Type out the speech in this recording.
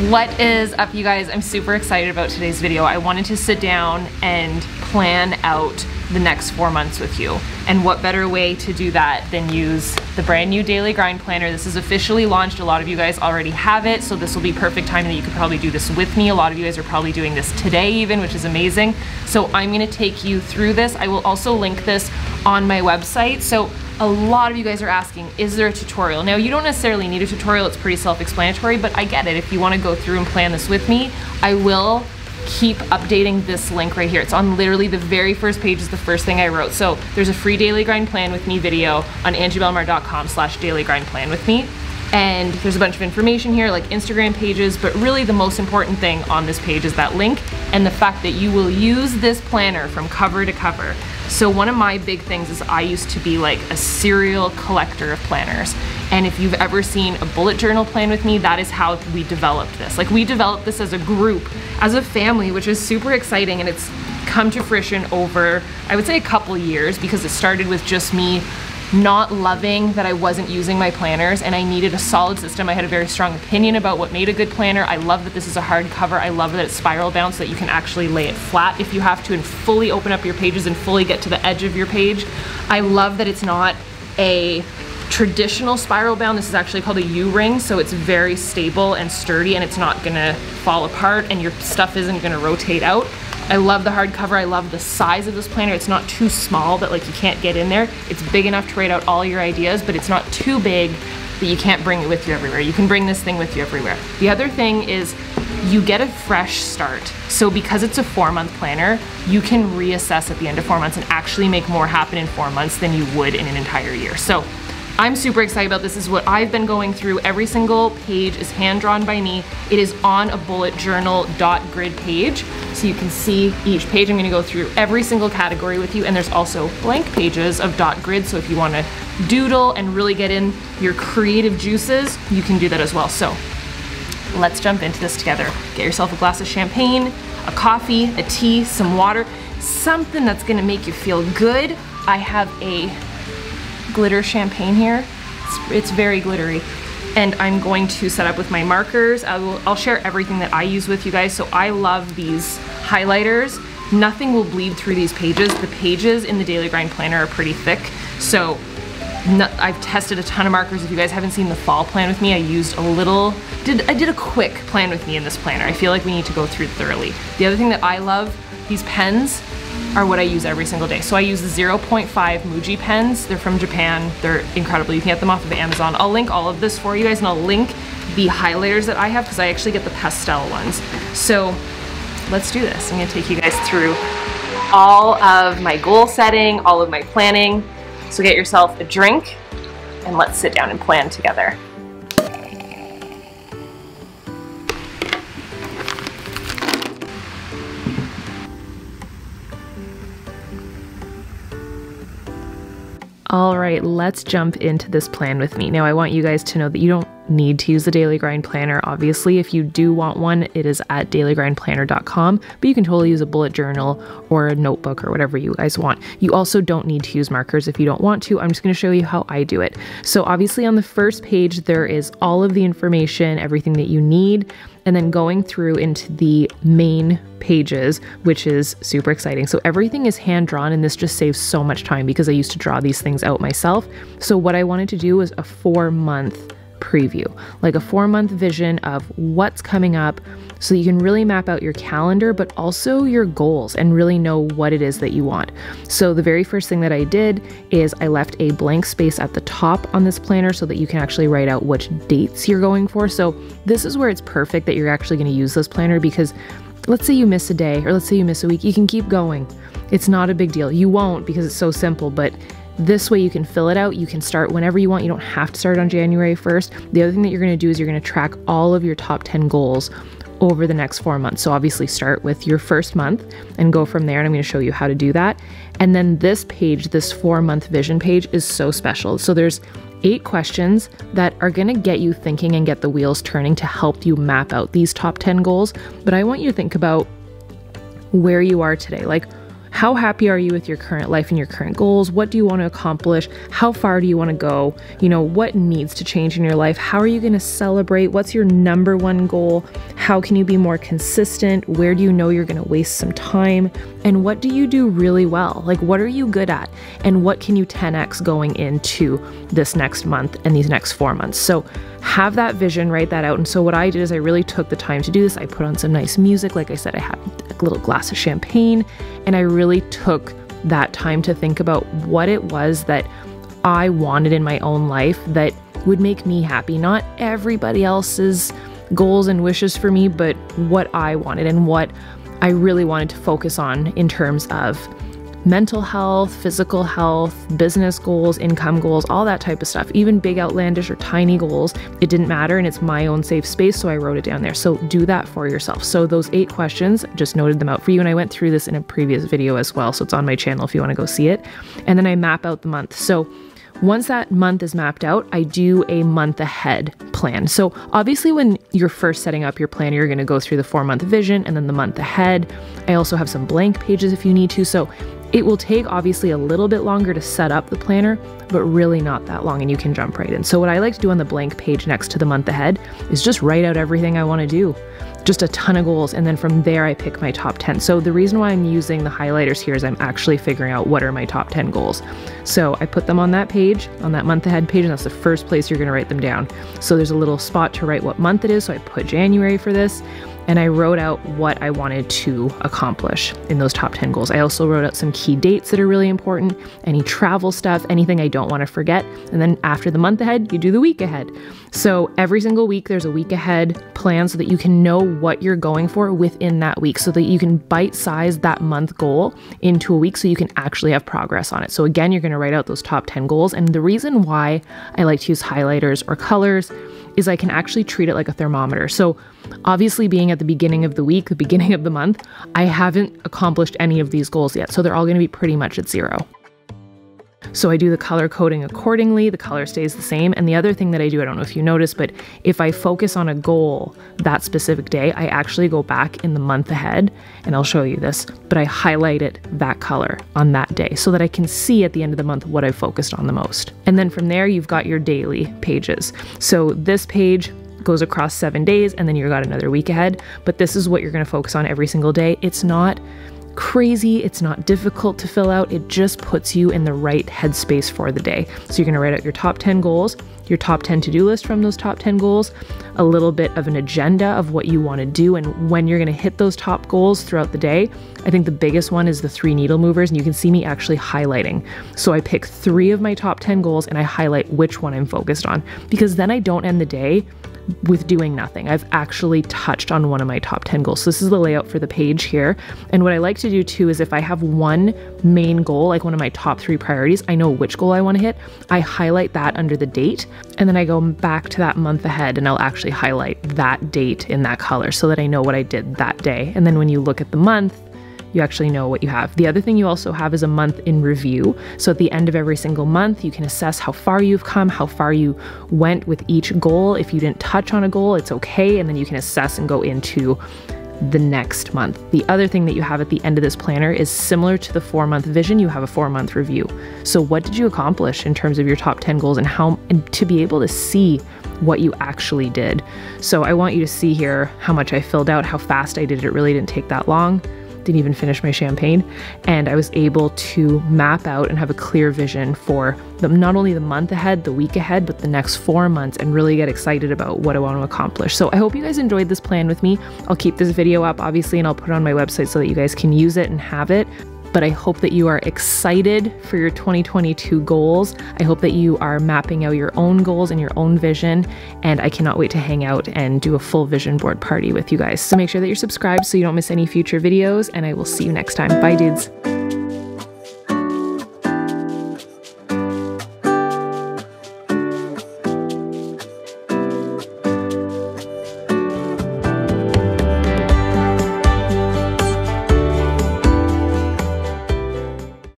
What is up, you guys? I'm super excited about today's video. I wanted to sit down and plan out the next 4 months with you. And what better way to do that than use the brand new Daily Grind Planner. This is officially launched. A lot of you guys already have it, so this will be perfect time that you could probably do this with me. A lot of you guys are probably doing this today even, which is amazing. So I'm gonna take you through this. I will also link this on my website. So a lot of you guys are asking, is there a tutorial? Now, you don't necessarily need a tutorial. It's pretty self-explanatory, but I get it. If you want to go through and plan this with me, I will keep updating this link right here. It's on literally the very first page, is the first thing I wrote. So there's a free Daily Grind Plan with me video on angiebelmar.com/dailygrind-plan-with-me. And there's a bunch of information here, like Instagram pages, but really the most important thing on this page is that link and the fact that you will use this planner from cover to cover. So one of my big things is I used to be like a serial collector of planners. And if you've ever seen a bullet journal plan with me, that is how we developed this. Like, we developed this as a group, as a family, which is super exciting, and it's come to fruition over, I would say, a couple years, because it started with just me not loving that I wasn't using my planners and I needed a solid system. I had a very strong opinion about what made a good planner. I love that this is a hard cover. I love that it's spiral bound so that you can actually lay it flat if you have to and fully open up your pages and fully get to the edge of your page. I love that it's not a traditional spiral bound. This is actually called a U-ring, so it's very stable and sturdy and it's not gonna fall apart and your stuff isn't gonna rotate out. I love the hardcover. I love the size of this planner. It's not too small that like you can't get in there. It's big enough to write out all your ideas, but it's not too big that you can't bring it with you everywhere. You can bring this thing with you everywhere. The other thing is you get a fresh start. So because it's a 4-month planner, you can reassess at the end of 4 months and actually make more happen in 4 months than you would in an entire year. So I'm super excited about this. This is what I've been going through. Every single page is hand-drawn by me. It is on a bullet journal .grid page, so you can see each page. I'm gonna go through every single category with you, and there's also blank pages of .grid, so if you wanna doodle and really get in your creative juices, you can do that as well. So let's jump into this together. Get yourself a glass of champagne, a coffee, a tea, some water, something that's gonna make you feel good. I have a glitter champagne here. It's very glittery. And I'm going to set up with my markers. I'll share everything that I use with you guys. So I love these highlighters. Nothing will bleed through these pages. The pages in the Daily Grind Planner are pretty thick. So I've tested a ton of markers. If you guys haven't seen the fall plan with me, I used a little, I did a quick plan with me in this planner. I feel like we need to go through thoroughly. The other thing that I love, these pens are what I use every single day. So I use the 0.5 Muji pens. They're from Japan. They're incredible. You can get them off of Amazon. I'll link all of this for you guys, and I'll link the highlighters that I have because I actually get the pastel ones. So let's do this. I'm gonna take you guys through all of my goal setting, all of my planning. So get yourself a drink and let's sit down and plan together. All right, let's jump into this plan with me. Now, I want you guys to know that you don't need to use the Daily Grind Planner. Obviously, if you do want one, it is at dailygrindplanner.com, but you can totally use a bullet journal or a notebook or whatever you guys want. You also don't need to use markers if you don't want to. I'm just gonna show you how I do it. So obviously on the first page, there is all of the information, everything that you need, and then going through into the main pages, which is super exciting. So everything is hand drawn, and this just saves so much time because I used to draw these things out myself. So what I wanted to do was a 4-month preview, like a 4-month vision of what's coming up so you can really map out your calendar, but also your goals and really know what it is that you want. So the very first thing that I did is I left a blank space at the top on this planner so that you can actually write out which dates you're going for. So this is where it's perfect that you're actually going to use this planner, because let's say you miss a day or let's say you miss a week, you can keep going. It's not a big deal. You won't, because it's so simple, but this way you can fill it out. You can start whenever you want. You don't have to start on January 1st. The other thing that you're going to do is you're going to track all of your top 10 goals over the next 4 months. So obviously start with your first month and go from there. And I'm going to show you how to do that. And then this page, this 4-month vision page, is so special. So there's 8 questions that are going to get you thinking and get the wheels turning to help you map out these top 10 goals. But I want you to think about where you are today. Like, How happy are you with your current life and your current goals? What do you want to accomplish? How far do you want to go? You know, what needs to change in your life? How are you going to celebrate? What's your number one goal? How can you be more consistent? Where do you know you're going to waste some time? And what do you do really well? Like, what are you good at? And what can you 10x going into this next month and these next 4 months? So have that vision, write that out. And so what I did is I really took the time to do this. I put on some nice music. Like I said, I had a little glass of champagne, and I really took that time to think about what it was that I wanted in my own life that would make me happy. Not everybody else's goals and wishes for me, but what I wanted and what I really wanted to focus on in terms of mental health, physical health, business goals, income goals, all that type of stuff. Even big outlandish or tiny goals, it didn't matter, and it's my own safe space, so I wrote it down there. So do that for yourself. So those 8 questions, just noted them out for you, and I went through this in a previous video as well, so it's on my channel if you want to go see it. And then I map out the month. So once that month is mapped out, I do a month ahead plan. So obviously when you're first setting up your planner, you're going to go through the 4-month vision and then the month ahead. I also have some blank pages if you need to. So it will take obviously a little bit longer to set up the planner, but really not that long, and you can jump right in. So what I like to do on the blank page next to the month ahead is just write out everything I want to do. Just a ton of goals, and then from there I pick my top 10. So the reason why I'm using the highlighters here is I'm actually figuring out what are my top 10 goals. So I put them on that page, on that month ahead page, and that's the first place you're going to write them down. So there's a little spot to write what month it is, so I put January for this, and I wrote out what I wanted to accomplish in those top 10 goals. I also wrote out some key dates that are really important, any travel stuff, anything I don't want to forget. And then after the month ahead, you do the week ahead. So every single week, there's a week ahead plan so that you can know what you're going for within that week, so that you can bite-size that month goal into a week so you can actually have progress on it. So again, you're going to write out those top 10 goals. And the reason why I like to use highlighters or colors is I can actually treat it like a thermometer. So obviously being at the beginning of the week, the beginning of the month, I haven't accomplished any of these goals yet. So they're all going to be pretty much at 0. So I do the color coding accordingly, the color stays the same. And the other thing that I do, I don't know if you noticed, but if I focus on a goal that specific day, I actually go back in the month ahead, and I'll show you this, but I highlight it that color on that day so that I can see at the end of the month what I focused on the most. And then from there, you've got your daily pages. So this page goes across 7 days, and then you've got another week ahead, but this is what you're going to focus on every single day. It's not crazy, it's not difficult to fill out, it just puts you in the right headspace for the day. So you're going to write out your top 10 goals, your top 10 to-do list from those top 10 goals, a little bit of an agenda of what you want to do and when you're going to hit those top goals throughout the day. I think the biggest one is the 3 needle movers, and you can see me actually highlighting. So I pick 3 of my top 10 goals and I highlight which one I'm focused on, because then I don't end the day with doing nothing. I've actually touched on one of my top 10 goals. So this is the layout for the page here. And what I like to do too is if I have one main goal, like one of my top 3 priorities, I know which goal I want to hit. I highlight that under the date, and then I go back to that month ahead and I'll actually highlight that date in that color so that I know what I did that day. And then when you look at the month, you actually know what you have. The other thing you also have is a month in review. So at the end of every single month, you can assess how far you've come, how far you went with each goal. If you didn't touch on a goal, it's okay. And then you can assess and go into the next month. The other thing that you have at the end of this planner is similar to the 4-month vision, you have a 4-month review. So what did you accomplish in terms of your top 10 goals, and to be able to see what you actually did. So I want you to see here how much I filled out, how fast I did it. It really didn't take that long. Didn't even finish my champagne, and I was able to map out and have a clear vision for not only the month ahead, the week ahead, but the next 4 months, and really get excited about what I want to accomplish. So I hope you guys enjoyed this plan with me. I'll keep this video up obviously, and I'll put it on my website so that you guys can use it and have it. But I hope that you are excited for your 2022 goals. I hope that you are mapping out your own goals and your own vision. And I cannot wait to hang out and do a full vision board party with you guys. So make sure that you're subscribed so you don't miss any future videos, and I will see you next time. Bye, dudes.